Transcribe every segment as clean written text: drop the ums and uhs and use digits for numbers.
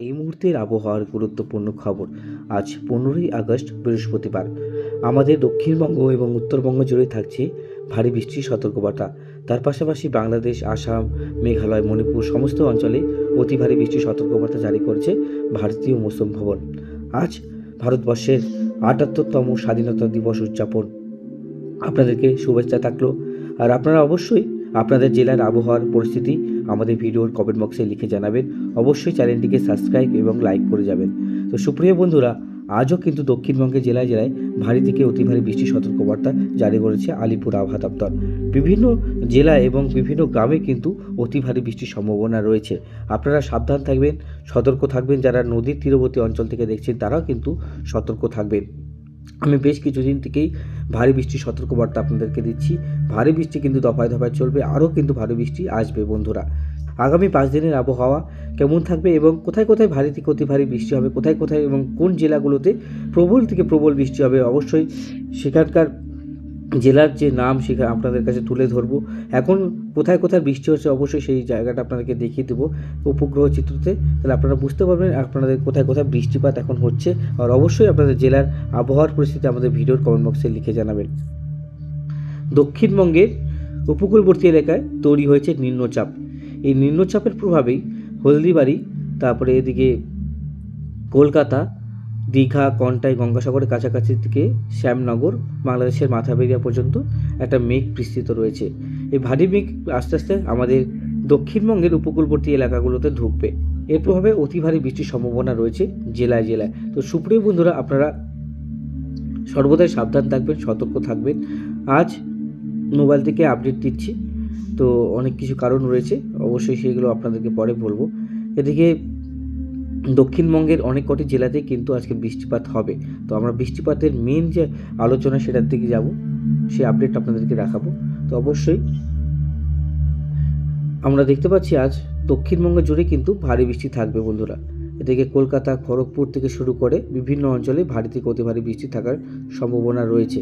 এই মুহূর্তের আবহাওয়ার গুরুত্বপূর্ণ খবর। আজ 15ই আগস্ট বৃহস্পতিবার। আমাদের দক্ষিণবঙ্গ এবং উত্তরবঙ্গ জুড়ে থাকছে ভারী বৃষ্টির সতর্কবার্তা। তার পাশাপাশি বাংলাদেশ, আসাম, মেঘালয়, মণিপুর সমস্ত অঞ্চলে অতি ভারী বৃষ্টির সতর্কবার্তা জারি করেছে ভারতীয় মৌসুম ভবন। আজ ভারতবর্ষের ৭৮তম স্বাধীনতা দিবস উদযাপন। আপনাদেরকে শুভেচ্ছা থাকলো। আর আপনারা অবশ্যই আপনাদের জেলার আবহাওয়ার পরিস্থিতি আমাদের ভিডিওর কমেন্ট বক্সে লিখে জানাবেন। অবশ্যই চ্যানেলটিকে সাবস্ক্রাইব এবং লাইক করে যাবেন। তো সুপ্রিয় বন্ধুরা, আজও কিন্তু দক্ষিণবঙ্গের জেলায় জেলায় ভারী থেকে অতি ভারী বৃষ্টির সতর্কবার্তা জারি করেছে আলিপুর আবহাওয়া দপ্তর। বিভিন্ন জেলা এবং বিভিন্ন গ্রামে কিন্তু অতি ভারী বৃষ্টির সম্ভাবনা রয়েছে। আপনারা সাবধান থাকবেন, সতর্ক থাকবেন। যারা নদীর তীরবর্তী অঞ্চল থেকে দেখছেন তারাও কিন্তু সতর্ক থাকবেন। আমি বেশ কিছুদিন থেকেই ভারী বৃষ্টির সতর্কবার্তা আপনাদেরকে দিচ্ছি। ভারী বৃষ্টি কিন্তু দফায় দফায় চলবে, আরও কিন্তু ভারী বৃষ্টি আসবে বন্ধুরা। আগামী 5 দিনের আবহাওয়া কেমন থাকবে এবং কোথায় কোথায় ভারী থেকে অতি ভারী বৃষ্টি হবে, কোথায় কোথায় এবং কোন জেলাগুলোতে প্রবল থেকে প্রবল বৃষ্টি হবে, অবশ্যই সেখানকার জেলার যে নাম সেখানে আপনাদের কাছে তুলে ধরবো। এখন কোথায় কোথায় বৃষ্টি হচ্ছে অবশ্যই সেই জায়গাটা আপনাদেরকে দেখিয়ে দেবো উপগ্রহ চিত্রতে। তাহলে আপনারা বুঝতে পারবেন আপনাদের কোথায় কোথায় বৃষ্টিপাত এখন হচ্ছে। আর অবশ্যই আপনাদের জেলার আবহাওয়ার পরিস্থিতি আমাদের ভিডিওর কমেন্ট বক্সে লিখে জানাবেন। দক্ষিণবঙ্গের উপকূলবর্তী এলাকায় তৈরি হয়েছে নিম্নচাপ। এই নিম্নচাপের প্রভাবেই হলদিবাড়ি, তারপরে এদিকে কলকাতা, দীঘা, কন্টাই, গঙ্গাসাগরের কাছাকাছি থেকে শ্যামনগর, বাংলাদেশের মাথাবেরিয়া পর্যন্ত একটা মেঘ বিস্তৃত রয়েছে। এই ভারী মেঘ আস্তে আস্তে আমাদের দক্ষিণবঙ্গের উপকূলবর্তী এলাকাগুলোতে ঢুকবে। এর প্রভাবে অতি ভারী বৃষ্টির সম্ভাবনা রয়েছে জেলায় জেলায়। তো সুপ্রিয় বন্ধুরা, আপনারা সর্বদাই সাবধান থাকবেন, সতর্ক থাকবেন। আজ মোবাইল থেকে আপডেট দিচ্ছি, তো অনেক কিছু কারণ রয়েছে, অবশ্যই সেগুলো আপনাদেরকে পরে বলবো। এদিকে দক্ষিণবঙ্গের অনেক কটি জেলাতে কিন্তু আজকে বৃষ্টিপাত হবে। তো আমরা বৃষ্টিপাতের মেন যে আলোচনা সেটার দিকে যাব, সেই আপডেট আপনাদেরকে দেখাবো। তো অবশ্যই আমরা দেখতে পাচ্ছি আজ দক্ষিণবঙ্গ জুড়ে কিন্তু ভারী বৃষ্টি থাকবে বন্ধুরা। এদিকে কলকাতা, খড়গপুর থেকে শুরু করে বিভিন্ন অঞ্চলে ভারী থেকে অতি ভারী বৃষ্টি থাকার সম্ভাবনা রয়েছে।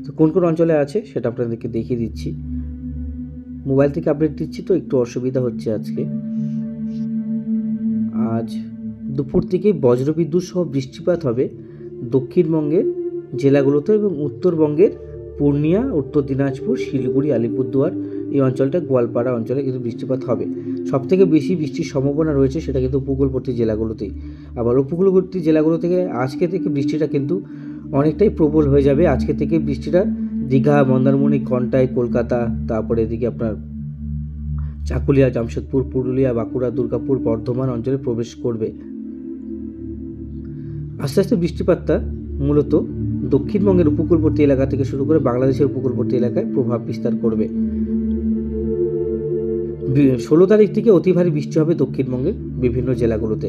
তো কোন কোন অঞ্চলে আছে সেটা আপনাদেরকে দেখিয়ে দিচ্ছি। মোবাইল থেকে আপডেট দিচ্ছি তো একটু অসুবিধা হচ্ছে আজকে। আজ দুপুর থেকে বজ্রবিদ্যুৎ সহ বৃষ্টিপাত হবে দক্ষিণবঙ্গের জেলাগুলোতে এবং উত্তরবঙ্গের পূর্ণিয়া, উত্তর দিনাজপুর, শিলিগুড়ি, আলিপুরদুয়ার এই অঞ্চলটা, গোয়ালপাড়া অঞ্চলে কিন্তু বৃষ্টিপাত হবে। সবথেকে বেশি বৃষ্টির সম্ভাবনা রয়েছে সেটা কিন্তু উপকূলবর্তী জেলাগুলোতেই। আবার উপকূলবর্তী জেলাগুলো থেকে আজকে থেকে বৃষ্টিটা কিন্তু অনেকটাই প্রবল হয়ে যাবে। আজকে থেকে বৃষ্টিটা দীঘা, মন্দারমণি, কন্টাই, কলকাতা, তারপরে এদিকে আপনার চাকুলিয়া, জামশেদপুর, পুরুলিয়া, বাঁকুড়া, দুর্গাপুর, বর্ধমান অঞ্চলে প্রবেশ করবে। আস্তে আস্তে বৃষ্টিপাতটা মূলত দক্ষিণবঙ্গের উপকূলবর্তী এলাকা থেকে শুরু করে বাংলাদেশের উপকূলবর্তী এলাকায় প্রভাব বিস্তার করবে। 16 তারিখ থেকে অতি ভারী বৃষ্টি হবে দক্ষিণবঙ্গের বিভিন্ন জেলাগুলোতে।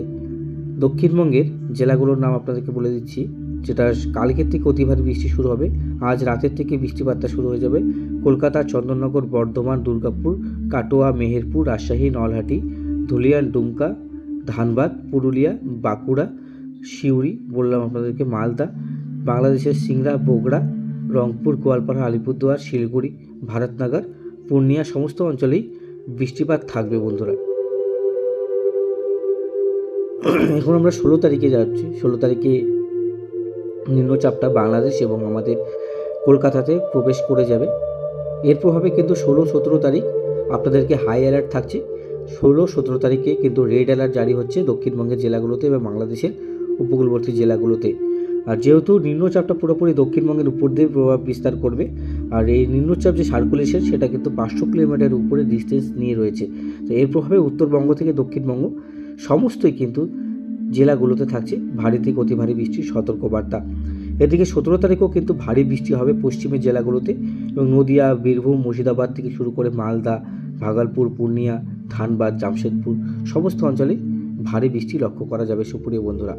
দক্ষিণবঙ্গের জেলাগুলোর নাম আপনাদেরকে বলে দিচ্ছি, যেটা কালকের থেকে অতি ভারী বৃষ্টি শুরু হবে। আজ রাতের থেকে বৃষ্টিপাতটা শুরু হয়ে যাবে। কলকাতা, চন্দননগর, বর্ধমান, দুর্গাপুর, কাটোয়া, মেহেরপুর, রাজশাহী, নলহাটি, ধুলিয়ান, দুমকা, ধানবাদ, পুরুলিয়া, বাঁকুড়া, সিউড়ি বললাম আপনাদেরকে, মালদা, বাংলাদেশের সিংড়া, বগুড়া, রংপুর, গোয়ালপাড়া, আলিপুরদুয়ার, শিলিগুড়ি, ভারতনগর, পূর্ণিয়া সমস্ত অঞ্চলেই বৃষ্টিপাত থাকবে বন্ধুরা। এখন আমরা 16 তারিখে যাচ্ছি। 16 তারিখে নিম্নচাপটা বাংলাদেশ এবং আমাদের কলকাতাতে প্রবেশ করে যাবে। এর প্রভাবে কিন্তু 16-17 তারিখ আপনাদেরকে হাই অ্যালার্ট থাকছে। 16-17 তারিখে কিন্তু রেড অ্যালার্ট জারি হচ্ছে দক্ষিণবঙ্গের জেলাগুলোতে এবং বাংলাদেশের উপকূলবর্তী জেলাগুলোতে। আর যেহেতু নিম্নচাপটা পুরোপুরি দক্ষিণবঙ্গের উপর দিয়ে প্রভাব বিস্তার করবে, আর এই নিম্নচাপ যে সার্কুলেশন সেটা কিন্তু 500 কিলোমিটার উপরে ডিস্টেন্স নিয়ে রয়েছে। তো এর প্রভাবে উত্তরবঙ্গ থেকে দক্ষিণবঙ্গ সমস্তই কিন্তু জেলাগুলোতে থাকছে ভারী থেকে অতি ভারী বৃষ্টির সতর্কবার্তা। এদিকে 17 তারিখেও কিন্তু ভারী বৃষ্টি হবে পশ্চিমের জেলাগুলোতে এবং নদিয়া, বীরভূম, মুর্শিদাবাদ থেকে শুরু করে মালদা, ভাগলপুর, পূর্ণিয়া, ধানবাদ, জামশেদপুর সমস্ত অঞ্চলে ভারী বৃষ্টি লক্ষ্য করা যাবে সুপ্রিয় বন্ধুরা।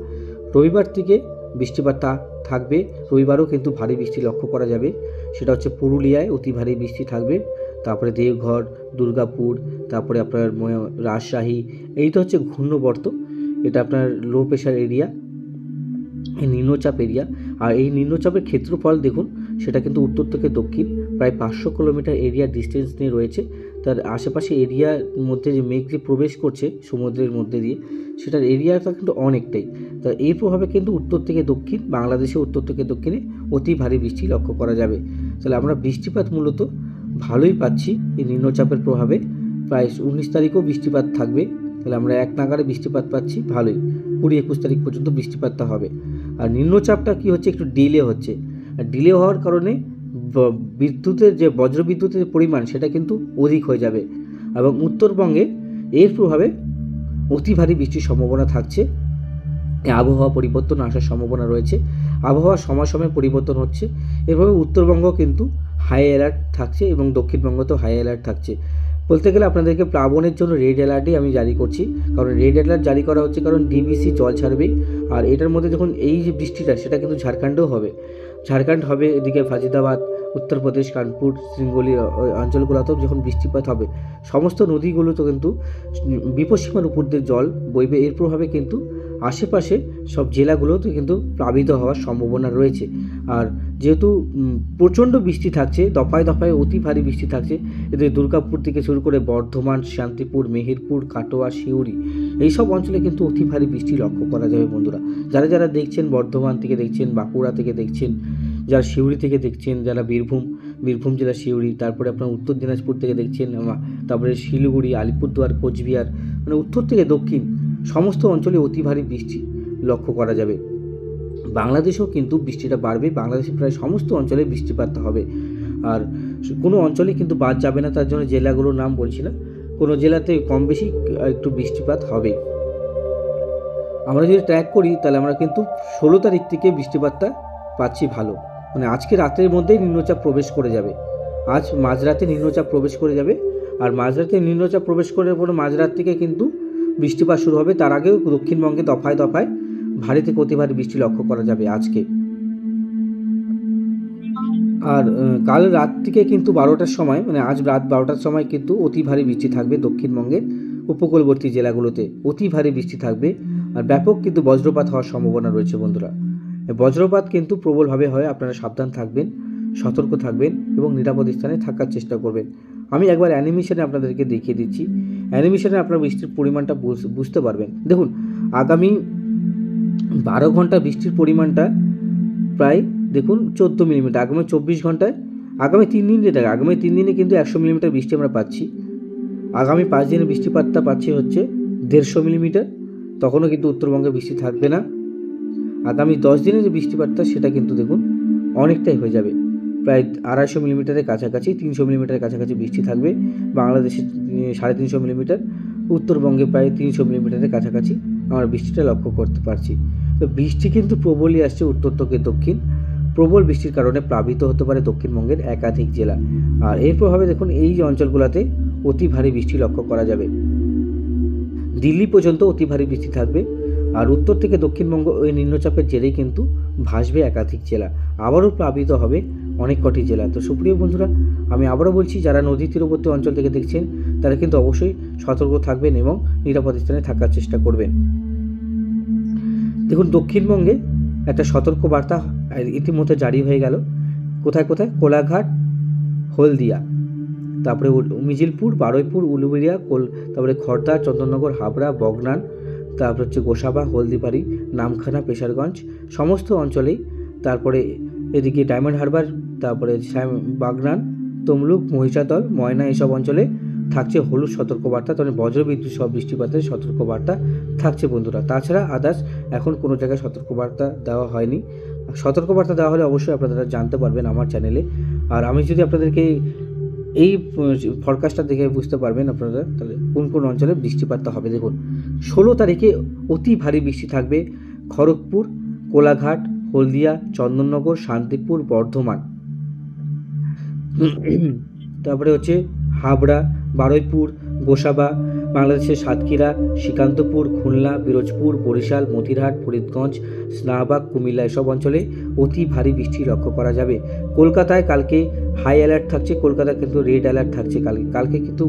রবিবার থেকে বৃষ্টিপাত থাকবে। রবিবারও কিন্তু ভারী বৃষ্টি লক্ষ্য করা যাবে। সেটা হচ্ছে পুরুলিয়ায় অতি ভারী বৃষ্টি থাকবে, তারপরে দেওঘর, দুর্গাপুর, তারপরে আপনার রাজশাহী। এইটা হচ্ছে ঘূর্ণবর্ত, এটা আপনার লো প্রেশার এরিয়া, নিম্নচাপ এরিয়া। আর এই নিম্নচাপের ক্ষেত্রফল দেখুন, সেটা কিন্তু উত্তর থেকে দক্ষিণ প্রায় 500 কিলোমিটার এরিয়া ডিস্টেন্স নিয়ে রয়েছে। তার আশেপাশে এরিয়ার মধ্যে যে মেঘ যে প্রবেশ করছে সমুদ্রের মধ্যে দিয়ে, সেটার এরিয়াটা কিন্তু অনেকটাই। তা এর প্রভাবে কিন্তু উত্তর থেকে দক্ষিণ, বাংলাদেশে উত্তর থেকে দক্ষিণে অতি ভারী বৃষ্টি লক্ষ্য করা যাবে। তাহলে আমরা বৃষ্টিপাত মূলত ভালোই পাচ্ছি এই নিম্নচাপের প্রভাবে। প্রায় 19 তারিখও বৃষ্টিপাত থাকবে। তাহলে আমরা এক নাগাড়ে বৃষ্টিপাত পাচ্ছি ভালোই, 20-21 তারিখ পর্যন্ত বৃষ্টিপাতটা হবে। আর নিম্নচাপটা কি হচ্ছে, একটু ডিলে হচ্ছে। আর ডিলে হওয়ার কারণে বিদ্যুতের যে বজ্রবিদ্যুতের পরিমাণ সেটা কিন্তু অধিক হয়ে যাবে, এবং উত্তরবঙ্গে এর প্রভাবে অতি ভারী বৃষ্টির সম্ভাবনা থাকছে। আবহাওয়া পরিবর্তন আসার সম্ভাবনা রয়েছে, আবহাওয়ার সময় সময় পরিবর্তন হচ্ছে। এভাবে উত্তরবঙ্গ কিন্তু হাই অ্যালার্ট থাকছে এবং দক্ষিণবঙ্গতেও হাই অ্যালার্ট থাকছে। বলতে গেলে আপনাদেরকে প্লাবনের জন্য রেড অ্যালার্টই আমি জারি করছি, কারণ রেড অ্যালার্ট জারি করা হচ্ছে কারণ ডিবিসি জল ছাড়বেই। আর এটার মধ্যে যখন এই যে বৃষ্টিটা সেটা কিন্তু ঝাড়খণ্ডেও হবে, ঝাড়খণ্ড হবে, এদিকে ফাজিদাবাদ, উত্তরপ্রদেশ, কানপুর, শৃঙ্গলি অঞ্চলগুলোতেও যখন বৃষ্টিপাত হবে, সমস্ত নদীগুলোতে কিন্তু বিপদসীমার উপর দিয়ে জল বইবে। এর প্রভাবে কিন্তু আশেপাশে সব জেলাগুলোতে কিন্তু প্লাবিত হওয়ার সম্ভাবনা রয়েছে। আর যেহেতু প্রচণ্ড বৃষ্টি থাকছে, দফায় দফায় অতি ভারী বৃষ্টি থাকছে, এদের দুর্গাপুর থেকে শুরু করে বর্ধমান, শান্তিপুর, মেহেরপুর, কাটোয়া, সিউড়ি, এইসব অঞ্চলে কিন্তু অতি ভারী বৃষ্টি লক্ষ্য করা যাবে বন্ধুরা। যারা যারা দেখছেন, বর্ধমান থেকে দেখছেন, বাঁকুড়া থেকে দেখছেন, যারা সিউড়ি থেকে দেখছেন, যারা বীরভূম জেলা সিউড়ি, তারপরে আপনার উত্তর দিনাজপুর থেকে দেখছেন, তারপরে শিলিগুড়ি, আলিপুরদুয়ার, কোচবিহার, মানে উত্তর থেকে দক্ষিণ সমস্ত অঞ্চলে অতি ভারী বৃষ্টি লক্ষ্য করা যাবে। বাংলাদেশেও কিন্তু বৃষ্টিটা বাড়বে, বাংলাদেশে প্রায় সমস্ত অঞ্চলে বৃষ্টিপাত হবে। আর কোনো অঞ্চলে কিন্তু বাদ যাবে না, তার জন্য জেলাগুলোর নাম বলছি না, কোনো জেলাতে কম বেশি একটু বৃষ্টিপাত হবে। আমরা যদি ট্র্যাক করি তাহলে আমরা কিন্তু 16 তারিখ থেকে বৃষ্টিপাতটা পাচ্ছি ভালো, মানে আজকে রাতের মধ্যেই নিম্নচাপ প্রবেশ করে যাবে। আজ মাঝরাতে নিম্নচাপ প্রবেশ করে যাবে, আর মাঝরাতে নিম্নচাপ প্রবেশ করার পরে মাঝরাত থেকে কিন্তু বৃষ্টিপাত শুরু হবে। তার আগেও দক্ষিণবঙ্গে দফায় দফায় ভারী থেকে অতি ভারী বৃষ্টি লক্ষ্য করা যাবে আজকে। আর কাল রাত থেকে কিন্তু 12টার সময়, মানে আজ রাত 12টার সময় কিন্তু অতি ভারী বৃষ্টি থাকবে দক্ষিণবঙ্গের উপকূলবর্তী জেলাগুলোতে, অতি ভারী বৃষ্টি থাকবে। আর ব্যাপক কিন্তু বজ্রপাত হওয়ার সম্ভাবনা রয়েছে বন্ধুরা। বজ্রপাত কিন্তু প্রবলভাবে হয়, আপনারা সাবধান থাকবেন, সতর্ক থাকবেন এবং নিরাপদ স্থানে থাকার চেষ্টা করবেন। আমি একবার অ্যানিমেশনে আপনাদেরকে দেখিয়ে দিচ্ছি, অ্যানিমেশনে আপনারা বৃষ্টির পরিমাণটা বুঝতে পারবেন। দেখুন, আগামী 12 ঘন্টা বৃষ্টির পরিমাণটা প্রায় দেখুন 14 মিলিমিটার। আগামী 24 ঘন্টায়, আগামী 3 দিন যেটা, আগামী 3 দিনে কিন্তু 100 মিলিমিটার বৃষ্টি আমরা পাচ্ছি। আগামী 5 দিনে বৃষ্টিপাতটা পাচ্ছি হচ্ছে 150 মিলিমিটার, তখনও কিন্তু উত্তরবঙ্গে বৃষ্টি থাকবে না। আগামী 10 দিনের যে বৃষ্টিপাতটা সেটা কিন্তু দেখুন অনেকটাই হয়ে যাবে, প্রায় 250 মিলিমিটারের কাছাকাছি, 300 মিলিমিটারের কাছাকাছি বৃষ্টি থাকবে। বাংলাদেশে 350 মিলিমিটার, উত্তরবঙ্গে প্রায় 300 মিলিমিটারের কাছাকাছি আমরা বৃষ্টিটা লক্ষ্য করতে পারছি। তো বৃষ্টি কিন্তু প্রবলই আসছে উত্তর থেকে দক্ষিণ। প্রবল বৃষ্টির কারণে প্লাবিত হতে পারে দক্ষিণবঙ্গের একাধিক জেলা। আর এর প্রভাবে দেখুন এই যে অঞ্চলগুলোতে অতি ভারী বৃষ্টি লক্ষ্য করা যাবে। দিল্লি পর্যন্ত অতি ভারী বৃষ্টি থাকবে। আর উত্তর থেকে দক্ষিণবঙ্গ ওই নিম্নচাপের জেরেই কিন্তু ভাসবে একাধিক জেলা, আবারও প্লাবিত হবে অনেক কটি জেলা। তো সুপ্রিয় বন্ধুরা, আমি আবারও বলছি, যারা নদী তীরবর্তী অঞ্চল থেকে দেখছেন তারা কিন্তু অবশ্যই সতর্ক থাকবেন এবং নিরাপদ স্থানে থাকার চেষ্টা করবেন। দেখুন, দক্ষিণবঙ্গে একটা সতর্ক বার্তা ইতিমধ্যে জারি হয়ে গেল। কোথায় কোথায়? কোলাঘাট, হলদিয়া, তারপরে মিজিলপুর, বারুইপুর, উলুবেড়িয়া, তারপরে খড়দা, চন্দননগর, হাবড়া, বগনান, তারপর হচ্ছে গোসাবা, হলদিবাড়ি, নামখানা, পেশারগঞ্জ, সমস্ত অঞ্চলেই, তারপরে এদিকে ডায়মন্ড হারবার, তারপরে বাগনান, তমলুক, মহিষাদল, ময়না, এইসব অঞ্চলে থাকছে হলুদ সতর্কবার্তা, তবে বজ্রবিদ্যুৎ সহ বৃষ্টিপাতের সতর্কবার্তা থাকছে বন্ধুরা। তাছাড়া আদার্স এখন কোনো জায়গায় সতর্কবার্তা দেওয়া হয়নি। সতর্কবার্তা দেওয়া হলে অবশ্যই আপনারা জানতে পারবেন আমার চ্যানেলে। আর আমি যদি আপনাদেরকে এই ফরকাস্টটা দেখে বুঝতে পারবেন আপনারা তাহলে কোন কোন অঞ্চলে বৃষ্টিপাতটা হবে। দেখুন, 16 তারিখে অতি ভারী বৃষ্টি থাকবে খড়গপুর, কোলাঘাট, হলদিয়া, চন্দননগর, শান্তিপুর, বর্ধমান, তারপরে হচ্ছে হাবড়া, বারুইপুর, গোসাবা, বাংলাদেশের সাতক্ষীরা, শ্রীকান্তপুর, খুলনা, পিরোজপুর, বরিশাল, মতিরহাট, ফরিদগঞ্জ, স্নাহবাগ, কুমিল্লা, এসব অঞ্চলে অতি ভারী বৃষ্টি লক্ষ্য করা যাবে। কলকাতায় কালকে হাই অ্যালার্ট থাকছে, কলকাতা কিন্তু রেড অ্যালার্ট থাকছে। কালকে কিন্তু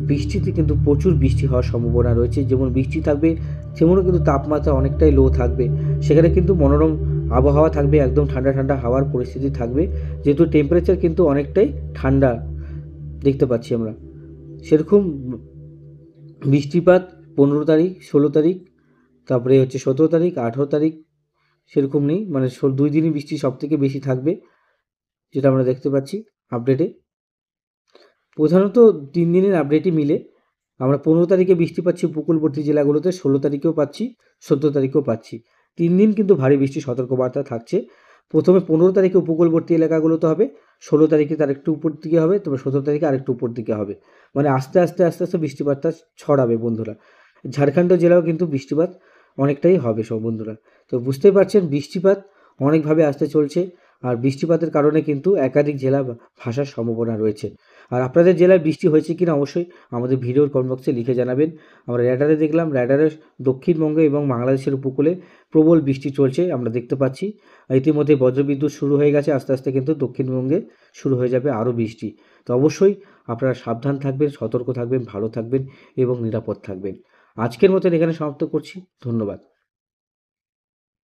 বৃষ্টিতে কিন্তু প্রচুর বৃষ্টি হওয়ার সম্ভাবনা রয়েছে। যেমন বৃষ্টি থাকবে তেমনও কিন্তু তাপমাত্রা অনেকটাই লো থাকবে। সেখানে কিন্তু মনোরম আবহাওয়া থাকবে, একদম ঠান্ডা ঠান্ডা হাওয়ার পরিস্থিতি থাকবে, যেহেতু টেম্পারেচার কিন্তু অনেকটাই ঠান্ডা দেখতে পাচ্ছি আমরা। সেরকম বৃষ্টিপাত 15 তারিখ, 16 তারিখ, তারপরে হচ্ছে 17 তারিখ, 18 তারিখ সেরকম নেই, মানে 2 দিনই বৃষ্টি সব থেকে বেশি থাকবে, যেটা আমরা দেখতে পাচ্ছি আপডেটে। প্রধানত 3 দিনের আপডেটই মিলে আমরা 15 তারিখে বৃষ্টি পাচ্ছি উপকূলবর্তী জেলাগুলোতে, 16 তারিখেও পাচ্ছি, 17 তারিখেও পাচ্ছি। 3 দিন কিন্তু ভারী বৃষ্টির সতর্কবার্তা থাকছে। প্রথমে 15 তারিখে উপকূলবর্তী এলাকাগুলোতে হবে, 16 তারিখে তার একটু উপর দিকে হবে, তবে 17 তারিখে আরেকটু উপর দিকে হবে। মানে আস্তে আস্তে আস্তে আস্তে বৃষ্টিপাতটা ছড়াবে বন্ধুরা। ঝাড়খণ্ড জেলাও কিন্তু বৃষ্টিপাত অনেকটাই হবে সব বন্ধুরা। তো বুঝতেই পারছেন বৃষ্টিপাত অনেকভাবে আসতে চলছে, আর বৃষ্টিপাতের কারণে কিন্তু একাধিক জেলা ভাসার সম্ভাবনা রয়েছে। আর আপনাদের জেলায় বৃষ্টি হয়েছে কিনা অবশ্যই আমাদের ভিডিওর কমেন্ট বক্সে লিখে জানাবেন। আমরা র্যাডারে দেখলাম, র্যাডারে দক্ষিণবঙ্গে এবং বাংলাদেশের উপকূলে প্রবল বৃষ্টি চলছে আমরা দেখতে পাচ্ছি। ইতিমধ্যে বজ্রবিদ্যুৎ শুরু হয়ে গেছে, আস্তে আস্তে কিন্তু দক্ষিণবঙ্গে শুরু হয়ে যাবে আরও বৃষ্টি। তো অবশ্যই আপনারা সাবধান থাকবেন, সতর্ক থাকবেন, ভালো থাকবেন এবং নিরাপদ থাকবেন। আজকের মতন এখানে সমাপ্ত করছি। ধন্যবাদ।